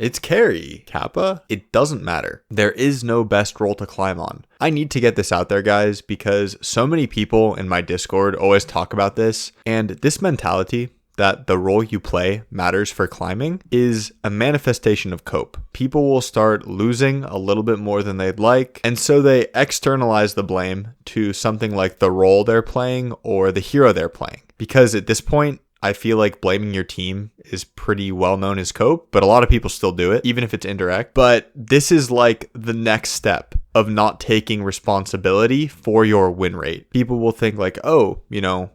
It's carry. Kappa? It doesn't matter. There is no best role to climb on. I need to get this out there, guys, because so many people in my Discord always talk about this, and this mentality that the role you play matters for climbing is a manifestation of cope. People will start losing a little bit more than they'd like, and so they externalize the blame to something like the role they're playing or the hero they're playing. Because at this point, I feel like blaming your team is pretty well known as cope, but a lot of people still do it, even if it's indirect. But this is like the next step of not taking responsibility for your win rate. People will think like, oh,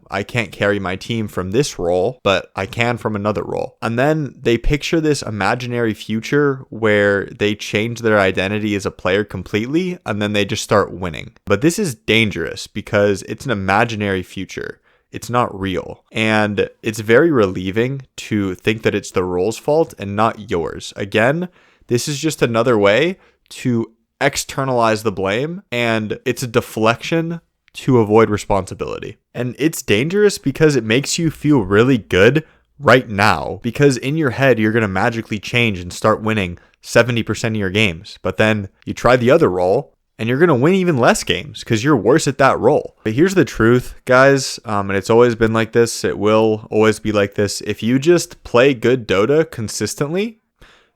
I can't carry my team from this role, but I can from another role. And then they picture this imaginary future where they change their identity as a player completely, and then they just start winning. But this is dangerous because it's an imaginary future. It's not real. And it's very relieving to think that it's the role's fault and not yours. Again, this is just another way to externalize the blame, and it's a deflection to avoid responsibility. And it's dangerous because it makes you feel really good right now, because in your head, you're going to magically change and start winning 70% of your games. But then you try the other role, and you're going to win even less games because you're worse at that role. But here's the truth, guys, and it's always been like this. It will always be like this. If you just play good Dota consistently,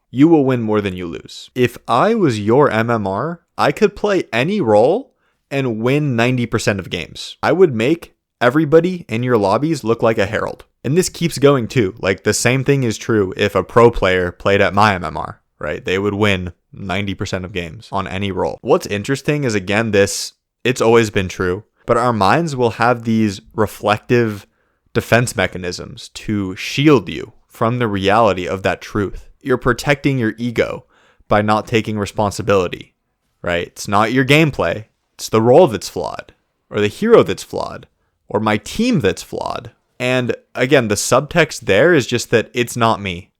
you will win more than you lose. If I was your MMR, I could play any role and win 90% of games. I would make everybody in your lobbies look like a herald. And this keeps going too. Like the same thing is true if a pro player played at my MMR, right? They would win 90% of games on any role. What's interesting is, again, it's always been true, but our minds will have these reflective defense mechanisms to shield you from the reality of that truth. You're protecting your ego by not taking responsibility, right? It's not your gameplay. It's the role that's flawed, or the hero that's flawed, or my team that's flawed. And again, the subtext there is just that it's not me.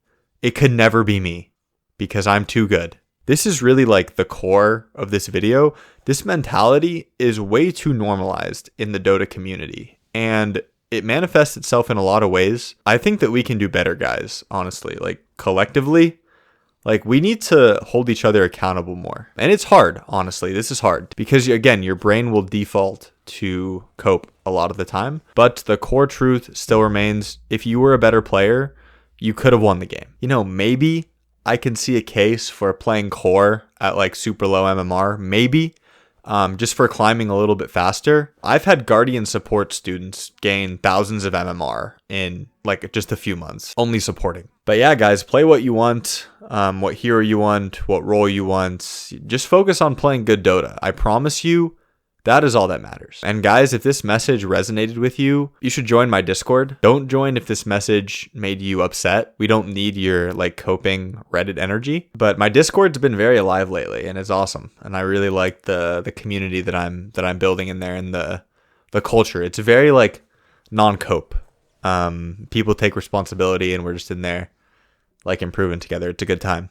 It could never be me because I'm too good. This is really like the core of this video. This mentality is way too normalized in the Dota community, and it manifests itself in a lot of ways. I think that we can do better, guys, honestly. Like collectively, like we need to hold each other accountable more. And it's hard, honestly. This is hard because, again, your brain will default to cope a lot of the time. But the core truth still remains, if you were a better player, you could have won the game. Maybe I can see a case for playing core at like super low MMR, maybe, just for climbing a little bit faster. I've had Guardian support students gain thousands of MMR in like just a few months, only supporting. But yeah, guys, play what you want, what hero you want, what role you want. Just focus on playing good Dota. I promise you, that is all that matters. And guys, if this message resonated with you, you should join my Discord. Don't join if this message made you upset. We don't need your like coping Reddit energy. But my Discord's been very alive lately, and it's awesome. And I really like the community that I'm building in there, and the culture. It's very like non-cope. People take responsibility, and we're just in there like improving together. It's a good time.